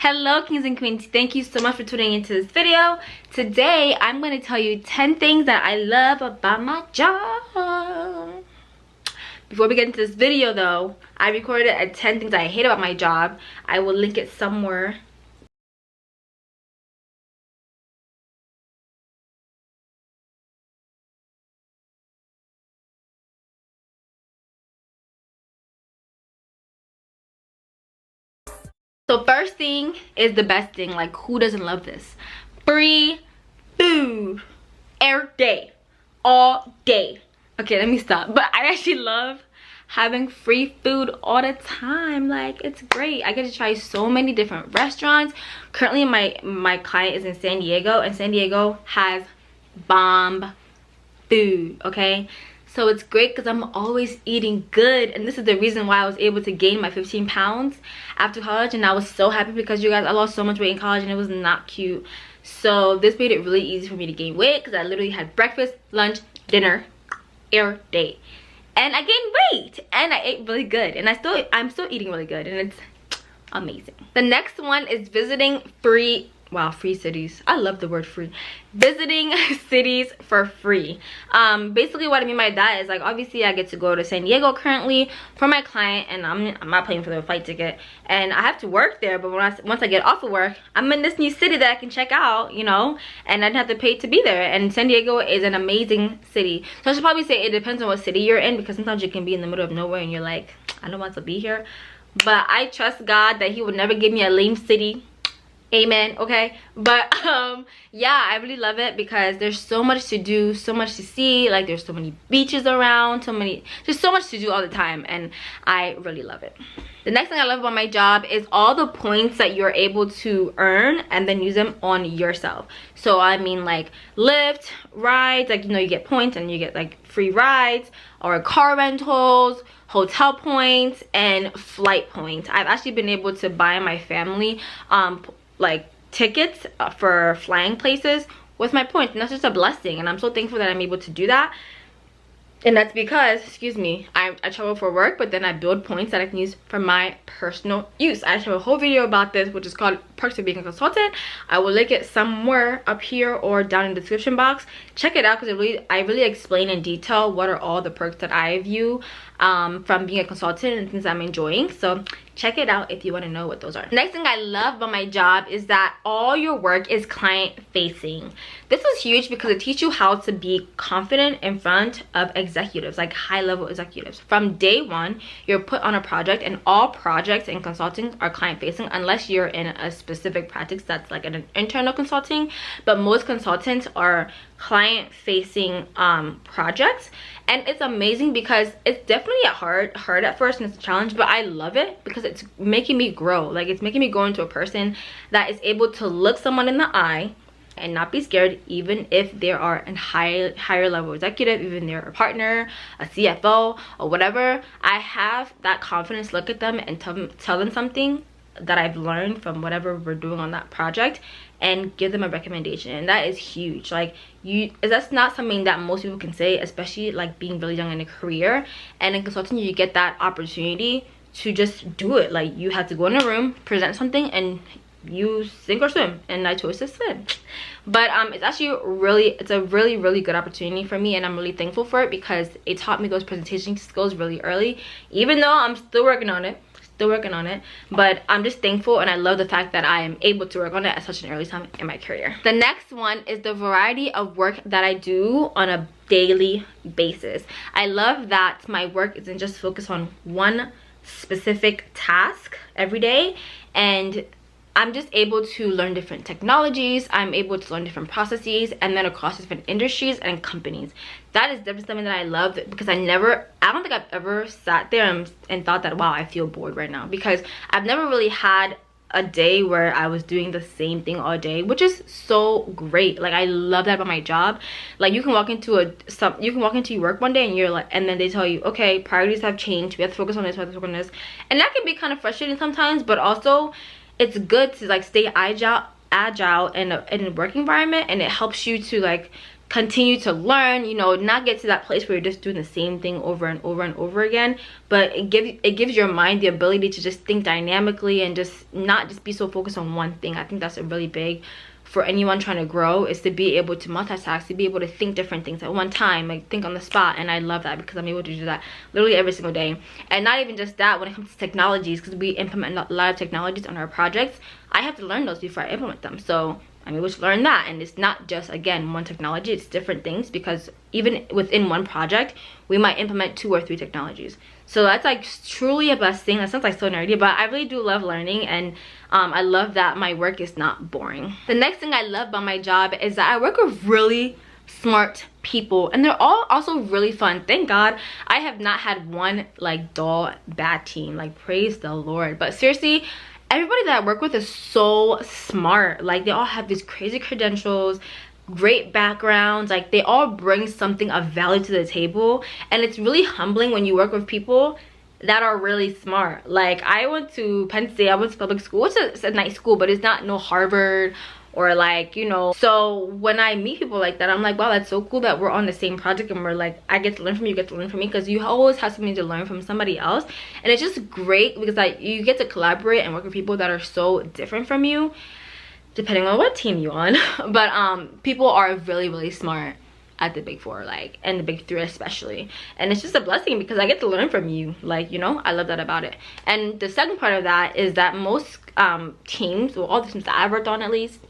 Hello kings and queens, thank you so much for tuning into this video. Today I'm going to tell you 10 things that I love about my job. Before we get into this video though, I recorded a 10 things I hate about my job. I will link it somewhere. So first thing is the best thing. Like, who doesn't love this? Free food every day, all day. Okay, let me stop. But I actually love having free food all the time. Like, it's great. I get to try so many different restaurants. Currently my client is in San Diego, and San Diego has bomb food, okay? So it's great because I'm always eating good, and this is the reason why I was able to gain my 15 pounds after college. And I was so happy because, you guys, I lost so much weight in college and it was not cute. So this made it really easy for me to gain weight because I literally had breakfast, lunch, dinner every day, and I gained weight and I ate really good, and I'm still eating really good, and it's amazing. The next one is visiting free cities. I love the word free. Visiting cities for free. Basically what I mean by that is, like, obviously I get to go to San Diego currently for my client, and I'm not paying for the flight ticket, and I have to work there. But once I get off of work, I'm in this new city that I can check out, you know, and I didn't have to pay to be there. And San Diego is an amazing city. So I should probably say it depends on what city you're in, because sometimes you can be in the middle of nowhere and you're like, I don't want to be here. But I trust God that he would never give me a lame city. Amen. Okay, but yeah, I really love it because there's so much to do, so much to see. Like, there's so many beaches around, there's so much to do all the time, and I really love it. The next thing I love about my job is all the points that you're able to earn and then use them on yourself. So I mean, like, Lyft rides, like, you know, you get points and you get like free rides, or car rentals, hotel points, and flight points. I've actually been able to buy my family like tickets for flying places with my points, and that's just a blessing, and I'm so thankful that I'm able to do that. And that's because, excuse me, I travel for work, but then I build points that I can use for my personal use. I actually have a whole video about this, which is called Perks of Being a Consultant. I will link it somewhere up here or down in the description box. Check it out because I really explain in detail what are all the perks that I view from being a consultant and things I'm enjoying. So check it out if you want to know what those are. Next thing I love about my job is that all your work is client facing. This is huge because it teaches you how to be confident in front of executives, like high level executives. From day one, you're put on a project, and all projects in consulting are client facing unless you're in a specific practice that's like an internal consulting. But most consultants are client facing projects, and it's amazing because it's definitely hard at first, and it's a challenge, but I love it because it's making me grow. Like, it's making me grow into a person that is able to look someone in the eye and not be scared, even if they are a higher level executive, even they're a partner, a CFO, or whatever. I have that confidence, look at them and tell them something that I've learned from whatever we're doing on that project, and give them a recommendation. And that is huge. Like, that's not something that most people can say, especially like being really young in a career. And in consulting, you get that opportunity to just do it. Like, you have to go in a room, present something, and you sink or swim, and I chose to swim. But it's actually a really good opportunity for me, and I'm really thankful for it because it taught me those presentation skills really early, even though I'm still working on it. But I'm just thankful, and I love the fact that I am able to work on it at such an early time in my career. The next one is the variety of work that I do on a daily basis. I love that my work isn't just focused on one specific task every day, and I'm just able to learn different technologies. I'm able to learn different processes, and then across different industries and companies. That is definitely something that I love, because I don't think I've ever sat there and thought that, wow, I feel bored right now, because I've never really had a day where I was doing the same thing all day, which is so great. Like, I love that about my job. Like, you can walk into your work one day, and you're like, and then they tell you, okay, priorities have changed, we have to focus on this, we have to focus on this. And that can be kind of frustrating sometimes, but also it's good to like stay agile in a work environment, and it helps you to like continue to learn, you know, not get to that place where you're just doing the same thing over and over and over again, but it gives your mind the ability to just think dynamically and just not just be so focused on one thing. I think that's a really big for anyone trying to grow, is to be able to multitask, to be able to think different things at one time, like think on the spot. And I love that because I'm able to do that literally every single day. And not even just that, when it comes to technologies, because we implement a lot of technologies on our projects, I have to learn those before I implement them. So I'm able to learn that. And it's not just, again, one technology, it's different things, because even within one project we might implement 2 or 3 technologies. So that's like truly a blessing. That sounds like so nerdy, but I really do love learning, and I love that my work is not boring. The next thing I love about my job is that I work with really smart people, and they're all also really fun. Thank God I have not had one like dull bad team, like praise the Lord. But seriously, everybody that I work with is so smart. Like they all have these crazy credentials, great backgrounds, like they all bring something of value to the table. And it's really humbling when you work with people that are really smart. Like I went to Penn State, I went to public school. It's a nice school, but it's not no Harvard or like, you know. So when I meet people like that, I'm like, wow, that's so cool that we're on the same project, and we're like, I get to learn from you, you get to learn from me, because you always have something to learn from somebody else. And it's just great because like you get to collaborate and work with people that are so different from you, depending on what team you're on. But people are really, really smart at the Big Four, like, and the Big Three especially. And it's just a blessing because I get to learn from you, like, you know. I love that about it. And the second part of that is that most teams, well, all the teams that I've worked on at least,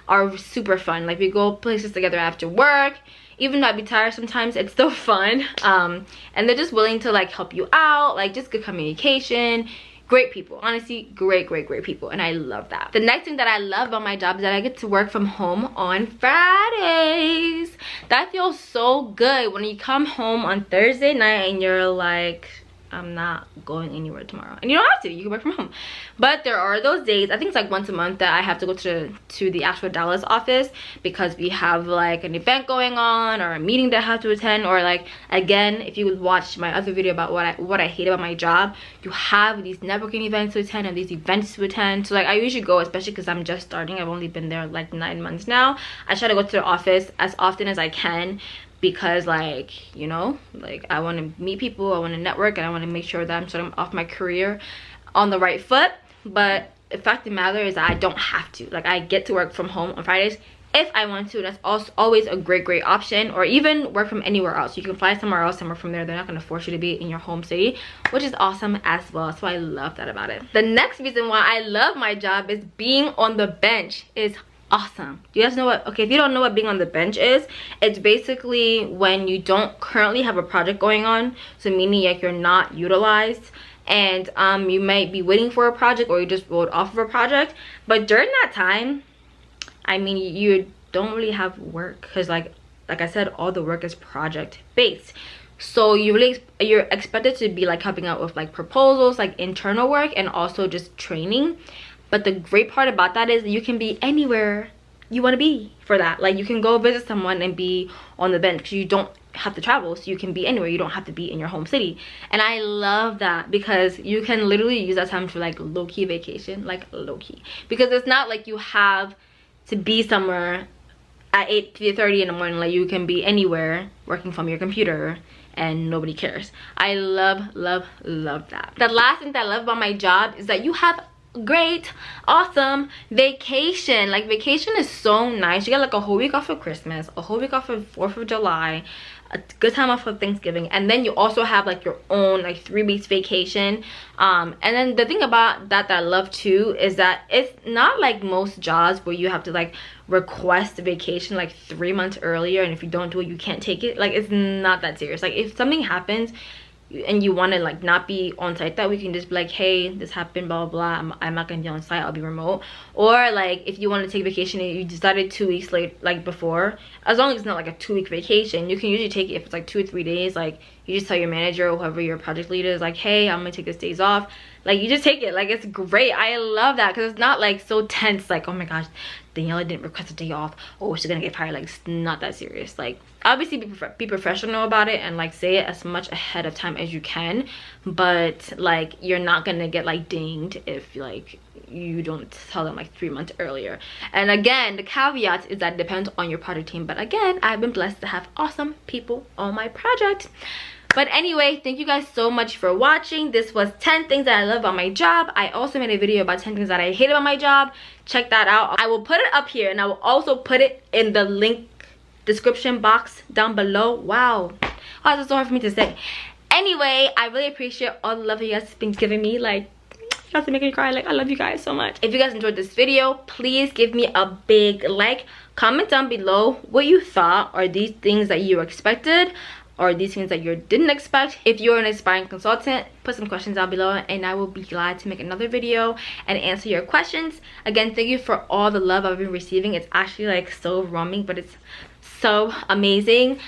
are super fun. Like we go places together after work. Even though I'd be tired sometimes, it's still fun. And they're just willing to like help you out, like just good communication. Great people, honestly, great people, and I love that. The next thing that I love about my job is that I get to work from home on Fridays. That feels so good when you come home on Thursday night and you're like, I'm not going anywhere tomorrow. And you don't have to, you can work from home. But there are those days, I think it's like once a month, that I have to go to the actual Dallas office because we have like an event going on or a meeting that I have to attend. Or like, again, if you would watch my other video about what I hate about my job, you have these networking events to attend and these events to attend. So like I usually go, especially because I'm just starting. I've only been there like 9 months now. I try to go to the office as often as I can, because like, you know, like I want to meet people, I want to network, and I want to make sure that I'm starting off my career on the right foot. But the fact of the matter is that I don't have to. Like I get to work from home on Fridays if I want to. That's also always a great option. Or even work from anywhere else. You can fly somewhere else and work from there. They're not going to force you to be in your home city, which is awesome as well. So I love that about it. The next reason why I love my job is being on the bench is awesome. Do you guys know what, okay, if you don't know what being on the bench is, it's basically when you don't currently have a project going on, so meaning like you're not utilized, and you might be waiting for a project, or you just rolled off of a project, but during that time, I mean, you don't really have work, because like I said, all the work is project based. So you're expected to be like helping out with like proposals, like internal work, and also just training. But the great part about that is you can be anywhere you want to be for that. Like you can go visit someone and be on the bench because you don't have to travel. So you can be anywhere. You don't have to be in your home city. And I love that because you can literally use that time for like low-key vacation. Like low-key. Because it's not like you have to be somewhere at 8:30 in the morning. Like you can be anywhere working from your computer and nobody cares. I love that. The last thing that I love about my job is that you have great awesome vacation. Like vacation is so nice. You get like a whole week off of Christmas, a whole week off of 4th of July, a good time off of Thanksgiving, and then you also have like your own like 3 weeks vacation. And then the thing about that I love too is that it's not like most jobs where you have to like request a vacation like 3 months earlier, and if you don't do it you can't take it. Like it's not that serious. Like if something happens and you want to like not be on site that week, you can just be like, hey, this happened, blah blah blah, I'm not gonna be on site, I'll be remote. Or like if you want to take vacation and you decided 2 weeks late, like before, as long as it's not like a 2-week vacation, you can usually take it if it's like 2 or 3 days. Like you just tell your manager or whoever your project leader is, like, hey, I'm gonna take this days off. Like you just take it. Like it's great. I love that because it's not like so tense, like, oh my gosh, Daniela didn't request a day off, oh she's gonna get fired. Like it's not that serious. Like obviously be professional about it and like say it as much ahead of time as you can, but like you're not gonna get like dinged if like you don't tell them like 3 months earlier. And again, the caveat is that it depends on your project team, but again, I've been blessed to have awesome people on my project. But anyway, thank you guys so much for watching. This was 10 things that I love about my job. I also made a video about 10 things that I hate about my job. Check that out. I will put it up here, and I will also put it in the link description box down below. Wow, oh, that's so hard for me to say. Anyway, I really appreciate all the love you guys have been giving me. Like, not to make me cry, like, I love you guys so much. If you guys enjoyed this video, please give me a big like. Comment down below what you thought. Are these things that you expected, or these things that you didn't expect? If you're an aspiring consultant, put some questions down below, and I will be glad to make another video and answer your questions. Again, thank you for all the love I've been receiving. It's actually like so overwhelming, but it's so amazing.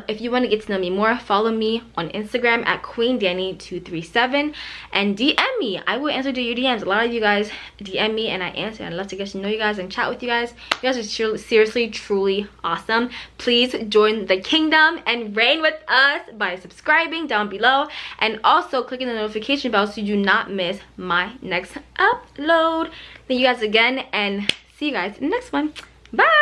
If you want to get to know me more, follow me on Instagram at QueenDanny237 and DM me. I will answer to your DMs. A lot of you guys DM me and I answer. I'd love to get to know you guys and chat with you guys. You guys are seriously, truly awesome. Please join the kingdom and reign with us by subscribing down below, and also clicking the notification bell so you do not miss my next upload. Thank you guys again, and see you guys in the next one. Bye.